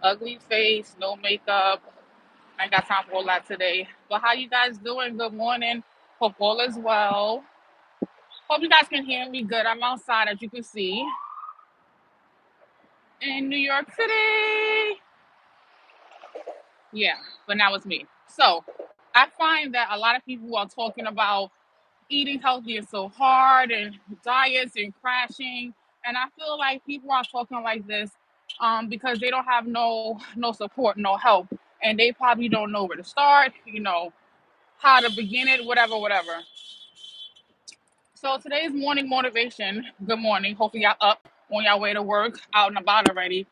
Ugly face, no makeup. I ain't got time for all that today. But how you guys doing? Good morning. Hope all is well. Hope you guys can hear me good. I'm outside, as you can see, in New York City. Yeah, but now it's me. So I find that a lot of people are talking about eating healthy is so hard and diets and crashing. And I feel like people are talking like this because they don't have no support, no help, and they probably don't know where to start. How to begin it, whatever. So today's morning motivation. Good morning. Hopefully y'all up on your way to work, out and about already.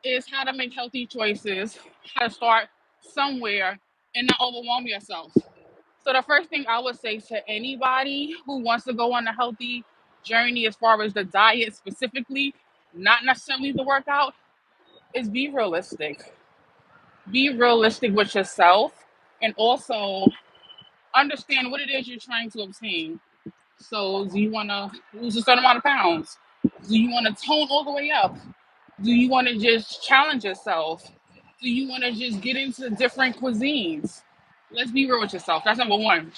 Is how to make healthy choices, how to start somewhere and not overwhelm yourself. So the first thing I would say to anybody who wants to go on a healthy journey as far as the diet specifically, not necessarily the workout, is be realistic. Be realistic with yourself and also understand what it is you're trying to obtain. So do you want to lose a certain amount of pounds? Do you want to tone all the way up? Do you want to just challenge yourself? Do you want to just get into different cuisines? Let's be real with yourself. That's number one.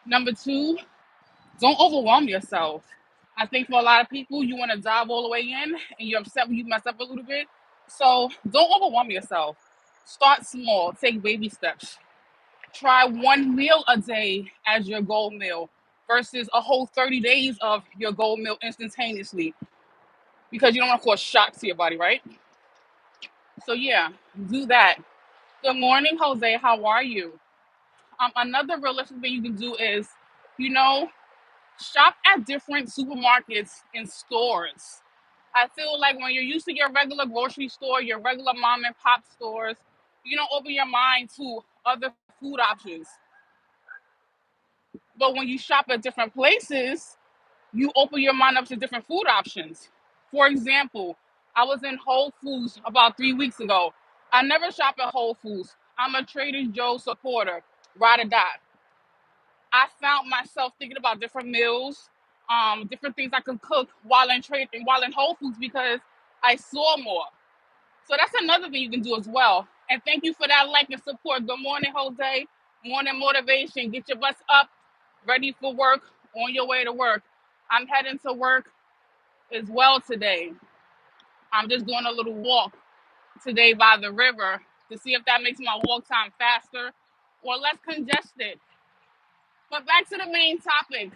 Number two, don't overwhelm yourself. I think for a lot of people, you want to dive all the way in and you're upset when you mess up a little bit. So don't overwhelm yourself. Start small, take baby steps. Try one meal a day as your goal meal versus a whole 30 days of your goal meal instantaneously because you don't want to cause shock to your body, right? So, yeah, do that. Good morning, Jose. How are you? Another realistic thing you can do is, you know, shop at different supermarkets and stores. I feel like when you're used to your regular grocery store, your regular mom and pop stores, you don't open your mind to other food options. But when you shop at different places, you open your mind up to different food options. For example, I was in Whole Foods about 3 weeks ago. I never shop at Whole Foods. I'm a Trader Joe's supporter, ride or die. I found myself thinking about different meals, different things I could cook while in Whole Foods because I saw more. So that's another thing you can do as well. And thank you for that like and support. Good morning, Jose. Morning motivation. Get your butts up, ready for work, on your way to work. I'm heading to work as well today. I'm just doing a little walk today by the river to see if that makes my walk time faster or less congested. But back to the main topic.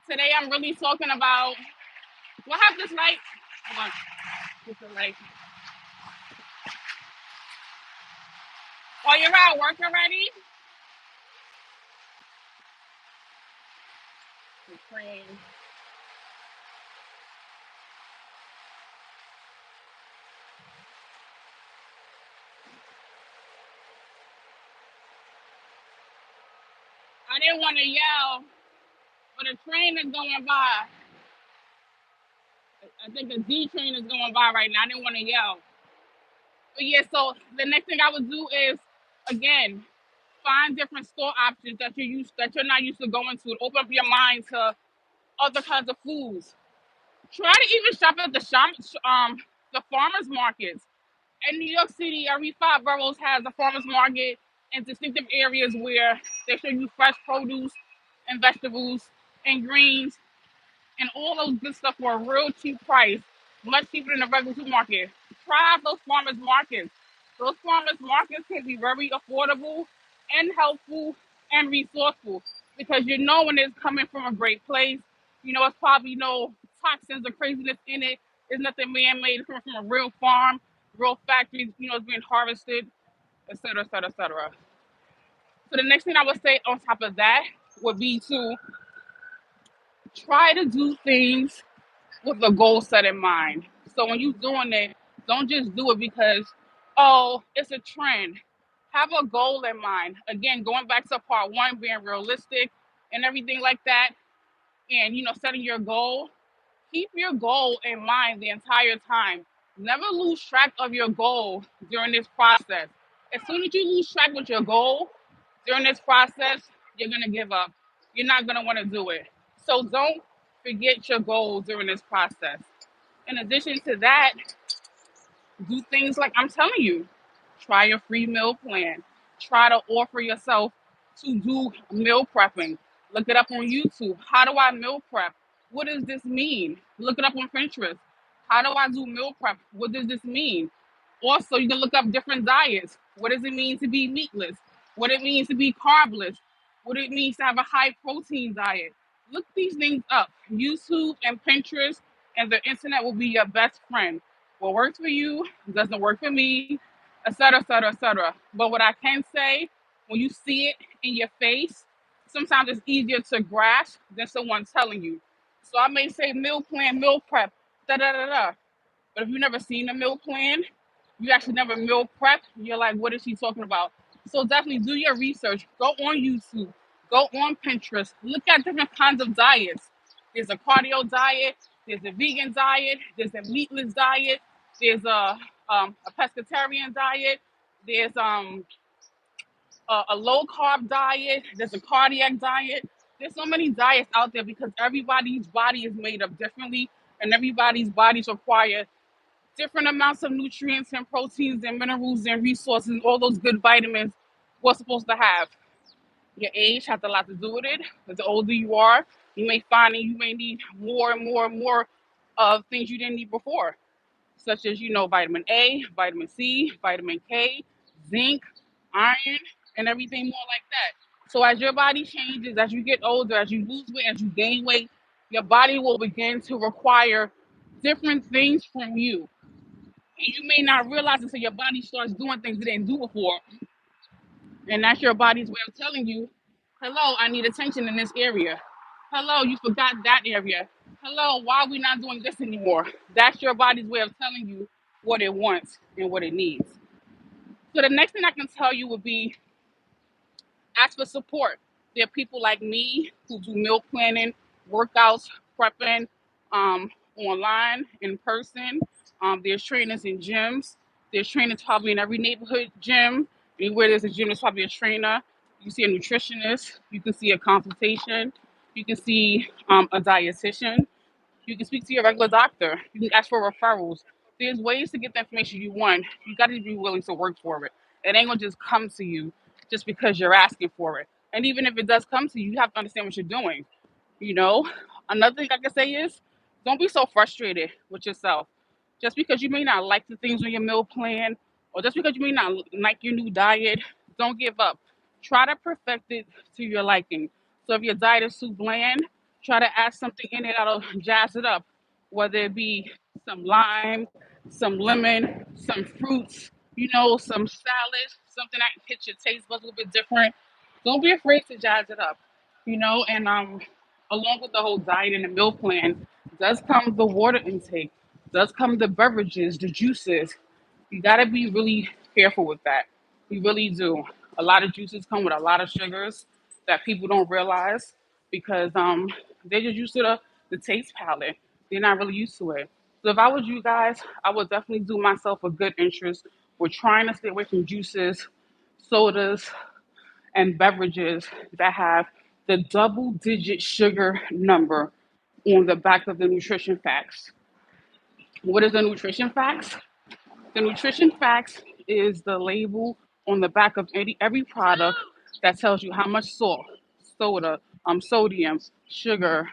Today I'm really talking about what have this light. Hold on, get the light. Oh, you're at work already? Cream. I didn't want to yell, but a train is going by. I think a D train is going by right now. I didn't want to yell. But yeah, so the next thing I would do is again find different store options that you're not used to going to. Open up your mind to other kinds of foods. Try to even shop at the farmers markets. In New York City, every 5 boroughs has a farmers market in distinctive areas where they show you fresh produce and vegetables and greens and all those good stuff for a real cheap price, much cheaper than the regular supermarket. Try out those farmers markets. Those farmers markets can be very affordable and helpful and resourceful because you know when it's coming from a great place. You know it's probably no toxins or craziness in it. It's nothing man-made. It's coming from a real farm, real factories. You know it's being harvested, etc., etc., etc. So the next thing I would say on top of that would be to try to do things with a goal set in mind. So when you're doing it, don't just do it because, oh, it's a trend. Have a goal in mind. Again, going back to part one, being realistic and everything like that, and setting your goal. Keep your goal in mind the entire time. Never lose track of your goal during this process. As soon as you lose track with your goal during this process, you're gonna give up. You're not gonna want to do it. So don't forget your goal during this process. In addition to that, Do things like I'm telling you. Try a free meal plan. Try to offer yourself to do meal prepping. Look it up on YouTube. How do I meal prep? What does this mean? Look it up on Pinterest. How do I do meal prep? What does this mean? Also, you can look up different diets. What does it mean to be meatless? What it means to be carbless? What it means to have a high protein diet? Look these things up. YouTube and Pinterest and the internet will be your best friend. What works for you doesn't work for me, etc., etc., etc. But what I can say, when you see it in your face, sometimes it's easier to grasp than someone telling you. So I may say meal plan, meal prep, da da da da. But if you've never seen a meal plan, you actually never meal prep, you're like, what is she talking about? So definitely do your research. Go on YouTube, go on Pinterest, look at different kinds of diets. There's a cardio diet, there's a vegan diet, there's a meatless diet, there's a pescatarian diet, there's a low carb diet, there's a cardiac diet. There's so many diets out there because everybody's body is made up differently and everybody's bodies require different amounts of nutrients and proteins and minerals and resources and all those good vitamins we're supposed to have. Your age has a lot to do with it. Because the older you are, you may find that you may need more and more and more of things you didn't need before, such as vitamin A, vitamin C, vitamin K, zinc, iron, and everything more like that. So as your body changes, as you get older, as you lose weight, as you gain weight, your body will begin to require different things from you. And you may not realize until your body starts doing things it didn't do before. And that's your body's way of telling you, hello, I need attention in this area. Hello, you forgot that area. Hello, why are we not doing this anymore? That's your body's way of telling you what it wants and what it needs. So the next thing I can tell you would be ask for support. There are people like me who do meal planning, workouts, prepping, online, in person. There's trainers in gyms. There's trainers probably in every neighborhood gym. Anywhere there's a gym, there's probably a trainer. You can see a nutritionist. You can see a consultation. You can see a dietitian. You can speak to your regular doctor. You can ask for referrals. There's ways to get the information you want. You got to be willing to work for it. It ain't gonna just come to you just because you're asking for it. And even if it does come to you, you have to understand what you're doing. You know, another thing I can say is don't be so frustrated with yourself. Just because you may not like the things on your meal plan, or just because you may not like your new diet, don't give up. Try to perfect it to your liking. So if your diet is too bland, try to add something in it that'll jazz it up, whether it be some lime, some lemon, some fruits, some salad, something that hits your taste buds a little bit different. Don't be afraid to jazz it up, and along with the whole diet and the meal plan does come the water intake, does come the beverages, the juices. You got to be really careful with that. You really do. A lot of juices come with a lot of sugars that people don't realize because they're just used to the taste palette. They're not really used to it. So if I was you guys, I would definitely do myself a good interest with trying to stay away from juices, sodas, and beverages that have the double digit sugar number on the back of the nutrition facts. What is the nutrition facts? The nutrition facts is the label on the back of every product that tells you how much salt, soda, sodium, sugar,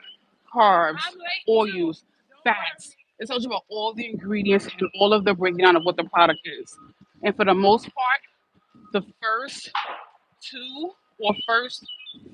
carbs, oils, fats. It tells you about all the ingredients and all of the breakdown of what the product is. And for the most part, the first two or first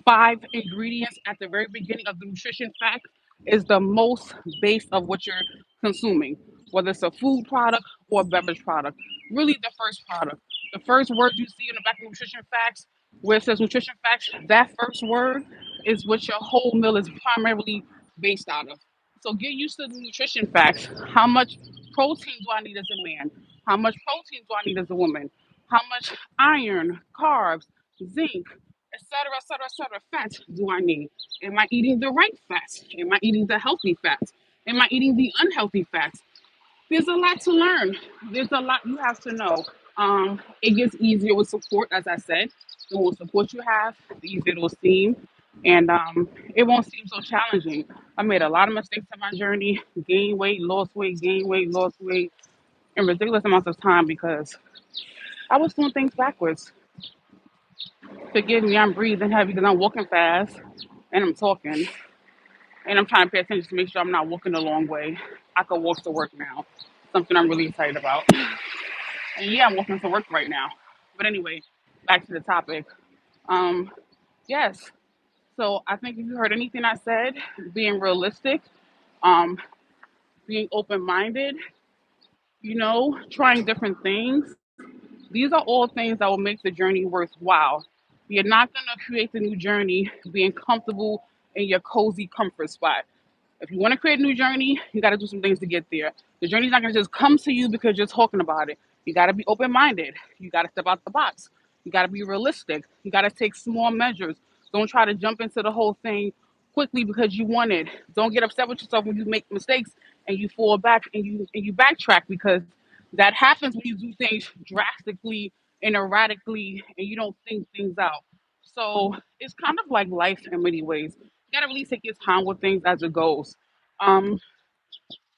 five ingredients at the very beginning of the nutrition fact is the most base of what you're consuming, whether it's a food product or a beverage product. Really, the first product. The first word you see in the back of nutrition facts, where it says nutrition facts, that first word is what your whole meal is primarily based out of. So get used to the nutrition facts. How much protein do I need as a man? How much protein do I need as a woman? How much iron, carbs, zinc, etc., etc., etc. fats do I need? Am I eating the right fats? Am I eating the healthy fats? Am I eating the unhealthy fats? There's a lot to learn. There's a lot you have to know. It gets easier with support, as I said. The more support you have, the easier it'll seem. And it won't seem so challenging. I made a lot of mistakes on my journey, gain weight, lost weight, gain weight, lost weight. in ridiculous amounts of time because I was doing things backwards. Forgive me, I'm breathing heavy because I'm walking fast and I'm talking and I'm trying to pay attention to make sure I'm not walking the long way. I could walk to work now, something I'm really excited about. And yeah, I'm walking to work right now. But anyway, back to the topic. Um, yes. So I think if you heard anything I said, being realistic, um, being open minded, trying different things. These are all things that will make the journey worthwhile. You're not going to create the new journey being comfortable in your cozy comfort spot. If you want to create a new journey, you got to do some things to get there. The journey's not going to just come to you because you're talking about it. You got to be open minded. You got to step out the box. You got to be realistic. You got to take small measures. Don't try to jump into the whole thing quickly because you want it. Don't get upset with yourself when you make mistakes and you fall back and you backtrack because that happens when you do things drastically and erratically and you don't think things out. So it's kind of like life in many ways. You gotta really take your time with things as it goes. Um,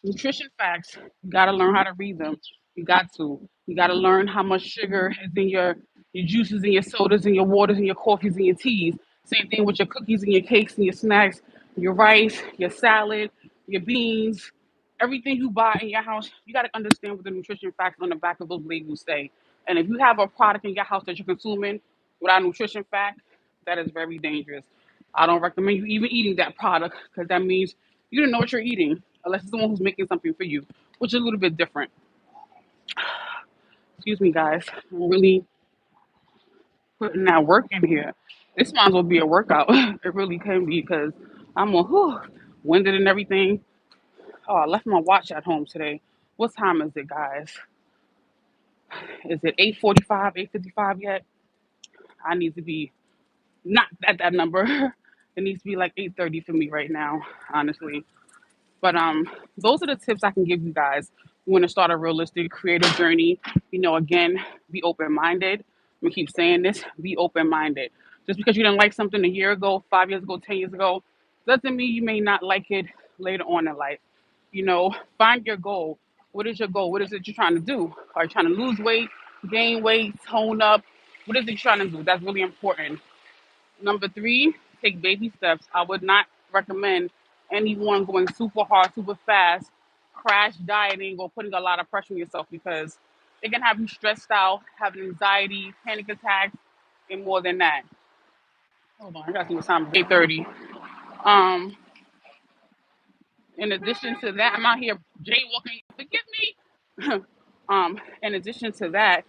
Nutrition facts, you gotta learn how to read them. You got to. You gotta learn how much sugar is in your juices and your sodas and your waters and your coffees and your teas. Same thing with your cookies and your cakes and your snacks, your rice, your salad, your beans, everything you buy in your house. You gotta understand what the nutrition facts on the back of those labels say. And if you have a product in your house that you're consuming without a nutrition fact, that is very dangerous. I don't recommend you even eating that product because that means you don't know what you're eating unless it's someone who's making something for you, which is a little bit different. Excuse me, guys. I'm really putting that work in here. This might as well be a workout. It really can be because I'm winded and everything. Oh, I left my watch at home today. What time is it, guys? Is it 8:45, 8:55 yet? I need to be not at that number. It needs to be like 8:30 for me right now, honestly. But those are the tips I can give you guys. You want to start a realistic creative journey. Again, be open minded. I'm gonna keep saying this. Be open minded. Just because you didn't like something a year ago, 5 years ago, 10 years ago, doesn't mean you may not like it later on in life. Find your goal. What is your goal? What is it you're trying to do? Are you trying to lose weight, gain weight, tone up? What is it you're trying to do? That's really important. Number three, take baby steps. I would not recommend anyone going super hard, super fast, crash dieting, or putting a lot of pressure on yourself because it can have you stressed out, having anxiety, panic attacks, and more than that. Hold on, I gotta see what time. 8:30. Um, in addition to that, I'm out here jaywalking. Forgive me. In addition to that,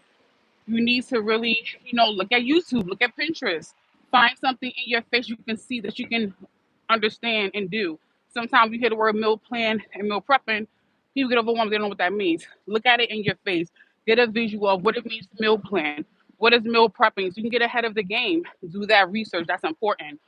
you need to really, look at YouTube, look at Pinterest, find something in your face you can see that you can understand and do. Sometimes you hear the word meal plan and meal prepping, people get overwhelmed, they don't know what that means. Look at it in your face, get a visual of what it means to meal plan, what is meal prepping, so you can get ahead of the game. Do that research, that's important.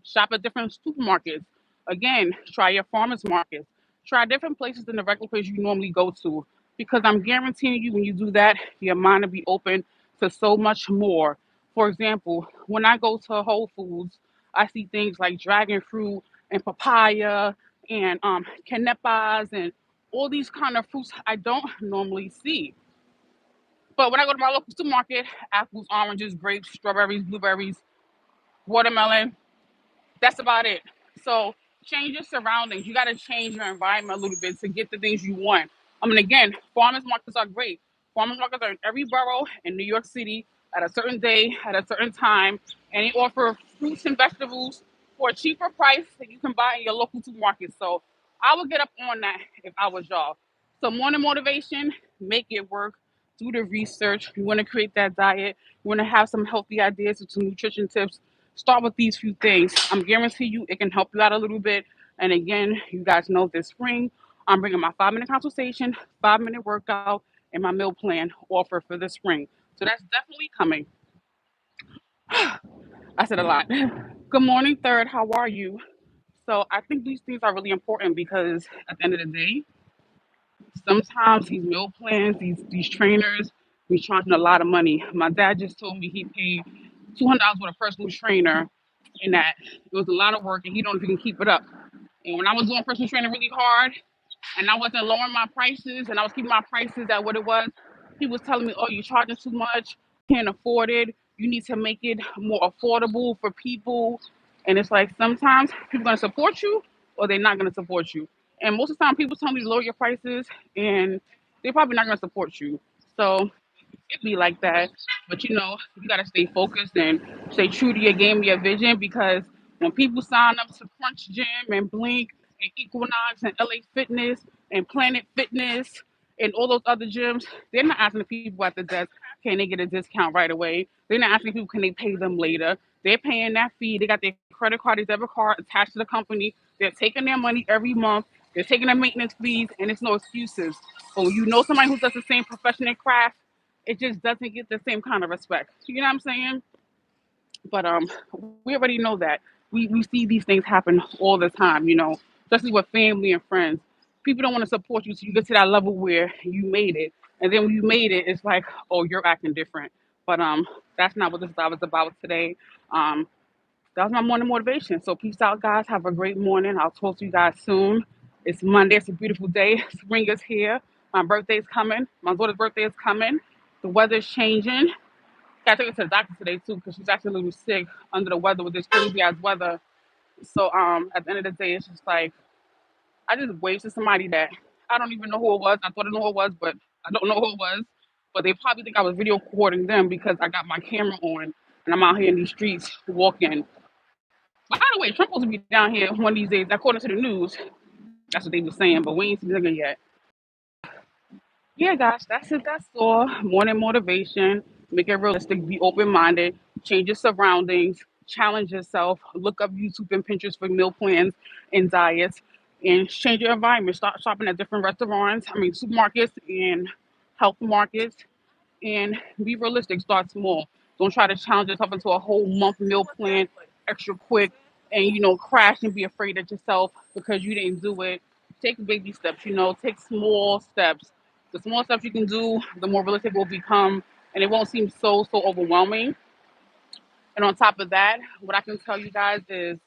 Shop at different supermarkets. Again, try your farmers markets. Try different places than the regular place you normally go to because I'm guaranteeing you when you do that, your mind will be open to so much more. For example, when I go to Whole Foods, I see things like dragon fruit and papaya and canepas and all these kind of fruits I don't normally see. But when I go to my local supermarket, apples, oranges, grapes, strawberries, blueberries, watermelon, that's about it. So change your surroundings. You got to change your environment a little bit to get the things you want. I mean, again, farmers markets are great. Farmers markets are in every borough in New York City at a certain day, at a certain time, and they offer fruits and vegetables for a cheaper price that you can buy in your local supermarket. So I would get up on that if I was y'all. So morning motivation, make it work. Do the research. You want to create that diet. You want to have some healthy ideas and some nutrition tips. Start with these few things. I'm guarantee you it can help you out a little bit. And again, you guys know this spring, I'm bringing my 5 minute consultation, 5 minute workout, and my meal plan offer for the spring. So that's definitely coming. I said a lot. Good morning, third. How are you? So I think these things are really important because at the end of the day, sometimes these meal plans, these trainers, be charging a lot of money. My dad just told me he paid $200 with a personal trainer, and that it was a lot of work, and he don't know if he can keep it up. And when I was doing personal training really hard, and I wasn't lowering my prices, and I was keeping my prices at what it was. He was telling me, "Oh, you're charging too much. Can't afford it. You need to make it more affordable for people." And it's like sometimes people gonna support you, or they're not gonna support you. And most of the time, people tell me to lower your prices, and they're probably not gonna support you. So it be like that. But you gotta stay focused and stay true to your game, your vision, because when people sign up to Crunch Gym and Blink and Equinox and LA Fitness and Planet Fitness and all those other gyms, they're not asking the people at the desk, can they get a discount right away? They're not asking people, can they pay them later? They're paying that fee. They got their credit card, their debit card attached to the company. They're taking their money every month. They're taking their maintenance fees, and it's no excuses. But when you know somebody who does the same profession and craft, it just doesn't get the same kind of respect. You know what I'm saying? But we already know that. We see these things happen all the time, especially with family and friends. People don't want to support you so you get to that level where you made it. And then when you made it, it's like, oh, you're acting different. But that's not what this was about today. Um, that was my morning motivation. So peace out, guys. Have a great morning. I'll talk to you guys soon. It's Monday. It's a beautiful day. Spring is here. My birthday's coming. My daughter's birthday is coming. The weather's changing. Got to take her to the doctor today too because she's actually a little sick under the weather with this crazy ass weather. So at the end of the day, it's just like I just wasted somebody that I don't even know who it was. I thought I knew who it was, but I don't know who it was. But they probably think I was video recording them because I got my camera on and I'm out here in these streets walking. By the way, Trump supposed to be down here one of these days, according to the news. That's what they were saying, but we ain't seen the nigga yet. Yeah, guys, that's it. That's all. Morning motivation. Make it realistic. Be open minded. Change your surroundings. Challenge yourself. Look up YouTube and Pinterest for meal plans and diets. And change your environment. Start shopping at different restaurants. I mean, supermarkets and health markets, and be realistic. Start small. Don't try to challenge yourself into a whole month meal plan extra quick and crash and be afraid of yourself because you didn't do it. Take baby steps. Take small steps. The small steps you can do, the more realistic it will become, and it won't seem so overwhelming. And on top of that, what I can tell you guys is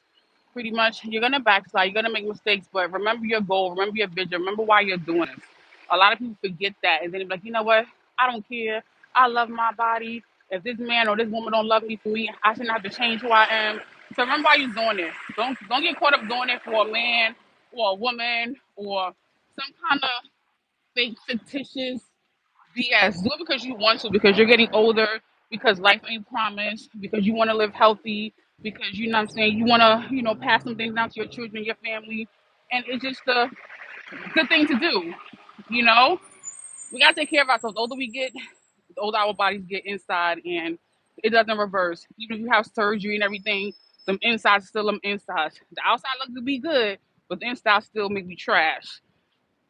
pretty much you're gonna backslide, you're gonna make mistakes, but remember your goal, remember your vision, remember why you're doing this. A lot of people forget that, and then they're like, you know what? I don't care. I love my body. If this man or this woman don't love me for me, I shouldn't have to change who I am. So remember why you're doing it. Don't get caught up doing it for a man or a woman or some kind of fake fictitious BS. Do it because you want to, because you're getting older, because life ain't promised, because you want to live healthy, because you know what I'm saying, you want to, pass some things down to your children, your family. And it's just a good thing to do. You know, we got to take care of ourselves. The older we get, the older our bodies get inside, and it doesn't reverse. Even if you have surgery and everything, them insides still them insides. The outside looks to be good, but the inside still make me trash.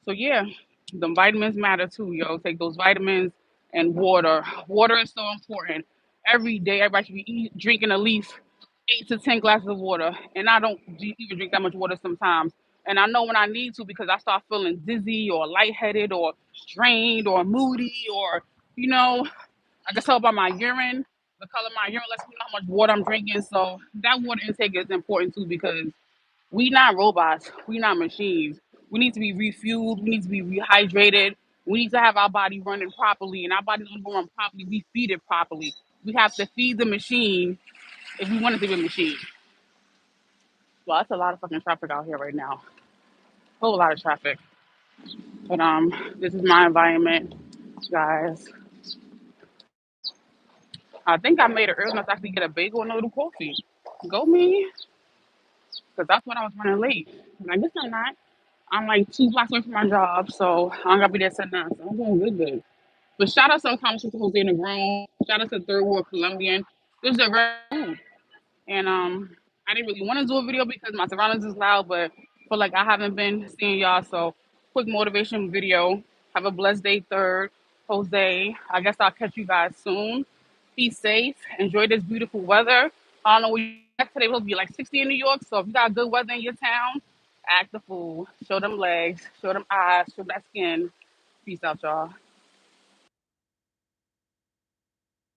So yeah, the vitamins matter too, yo. Take those vitamins and water. Water is so important. Every day, everybody should be drinking at least 8 to 10 glasses of water, and I don't even drink that much water sometimes. And I know when I need to because I start feeling dizzy or lightheaded or drained or moody or you know I can tell by my urine. The color of my urine lets me know how much water I'm drinking. So that water intake is important too because we not robots. We not machines. We need to be refueled. We need to be rehydrated. We need to have our body running properly, and our body don't run properly. We feed it properly. We have to feed the machine if we want it to be a machine. Well, that's a lot of fucking traffic out here right now. Whole lot of traffic. But this is my environment, guys. I think I made it early enough to actually get a bagel and a little coffee. Go me, because that's when I was running late. And I guess I'm not. I'm like 2 blocks away from my job, so I'm gonna be there at 9. So I'm doing good. But shout out to Conversation Jose and the Grown. Shout out to Third World Colombian. This is a great food. And I didn't really want to do a video because my surroundings is loud, but I feel like I haven't been seeing y'all. So quick motivation video. Have a blessed day, Third Jose. I guess I'll catch you guys soon. Be safe. Enjoy this beautiful weather. I don't know where you at today. It'll be like 60 in New York. So if you got good weather in your town, act the fool. Show them legs. Show them eyes. Show that skin. Peace out, y'all.